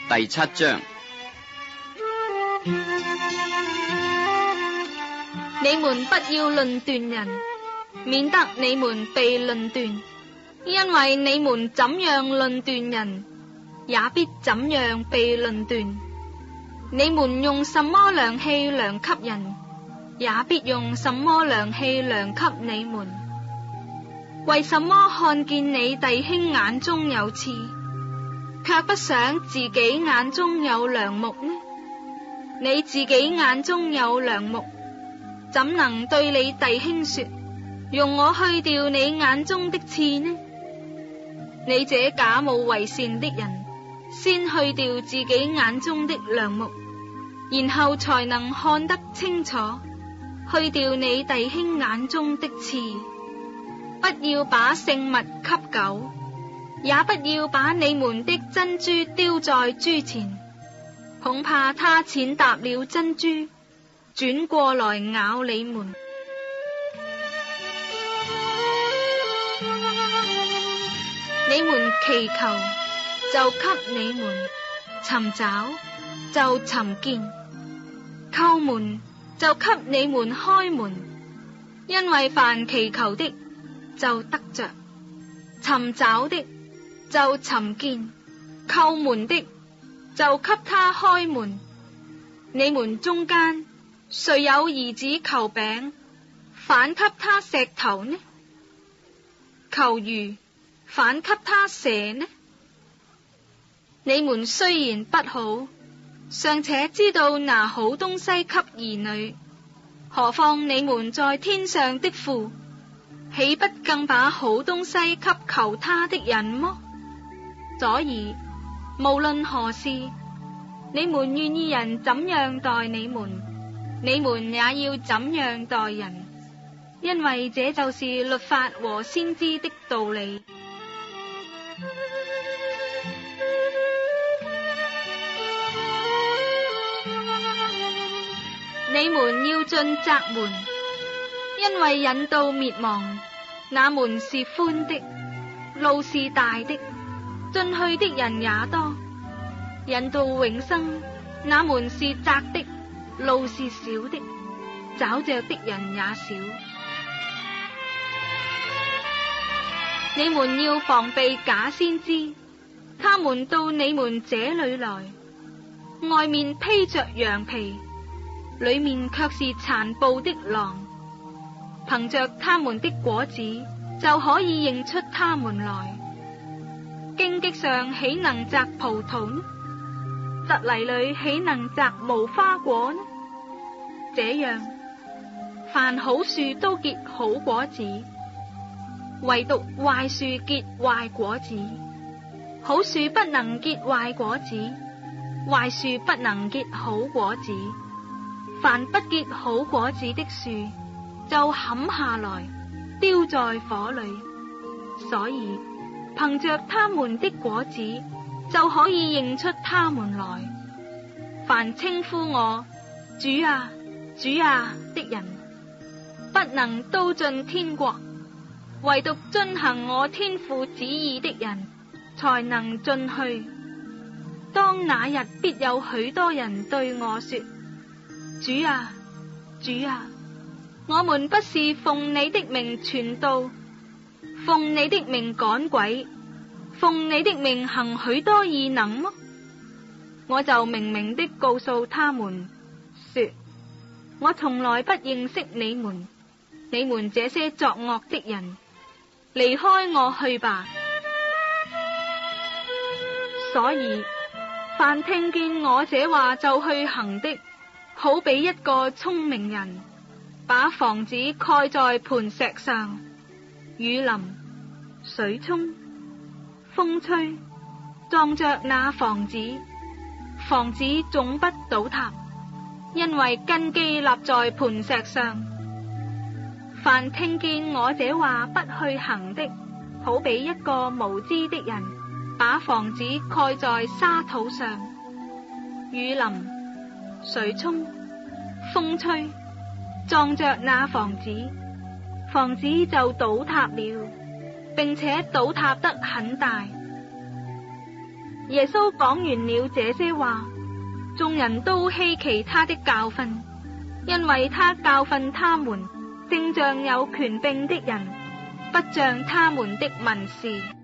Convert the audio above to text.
第7章。你們不要論斷人，免得你們被論斷，因為你們怎樣論斷人，也必怎樣被論斷。你們用什麼量器量給人，也必用什麼量器量給你們。為什麼看見你弟兄眼中有刺，卻不想自己眼中有梁木呢？你自己眼中有梁木，怎能對你弟兄說，用我去掉你眼中的刺呢？你這假冒為善的人，先去掉自己眼中的梁木，然後才能看得清楚，去掉你弟兄眼中的刺。不要把聖物給狗，也不要把你們的珍珠丟在豬前，恐怕它踐踏了珍珠，轉過來咬你們。你們祈求，就給你們；尋找，就尋見；叩門，就給你們開門。因為凡祈求的，就得着；尋找的，就尋見；叩門的，就給他開門。你們中間誰有兒子求餅，反給他石頭呢？求魚，反給他蛇呢？你們雖然不好，尚且知道拿好東西給兒女，何況你們在天上的父，豈不更把好東西給求他的人麼？所以無論何事，你們願意人怎樣待你們，你們也要怎樣待人，因為這就是律法和先知的道理。你們要進窄門，因為引到滅亡，那門是寬的，路是大的，進去的人也多；引到永生，那門是窄的，路是小的，找着的人也少。你們要防備假先知，他們到你們這裏來，外面披着羊皮，裏面卻是殘暴的狼。憑着他們的果子，就可以認出他們來。荊棘上豈能摘葡萄呢？蒺藜裏豈能摘無花果呢？這樣，凡好樹都結好果子，唯獨壞樹結壞果子。好樹不能結壞果子，壞樹不能結好果子。凡不結好果子的樹，就砍下來，丟在火裏。所以憑着他們的果子，就可以認出他們來。凡稱呼我主啊，主啊的人，不能都進天國，唯獨遵行我天父旨意的人，才能進去。當那日，必有許多人對我說，主啊，主啊，我們不是奉你的名傳道，奉你的名趕鬼，奉你的名行許多異能麼？我就明明的告訴他們說，我從來不認識你們，你們這些作惡的人，離開我去吧。所以凡聽見我這話就去行的，好比一個聰明人，把房子蓋在磐石上，雨淋、水沖、風吹，撞着那房子，房子總不倒塌，因為根基立在磐石上。凡聽見我這話不去行的，好比一個無知的人，把房子蓋在沙土上，雨淋、水沖、風吹，撞着那房子，房子就倒塌了，並且倒塌得很大。耶穌講完了這些話，眾人都稀奇他的教訓，因為他教訓他們，正像有權柄的人，不像他們的文士。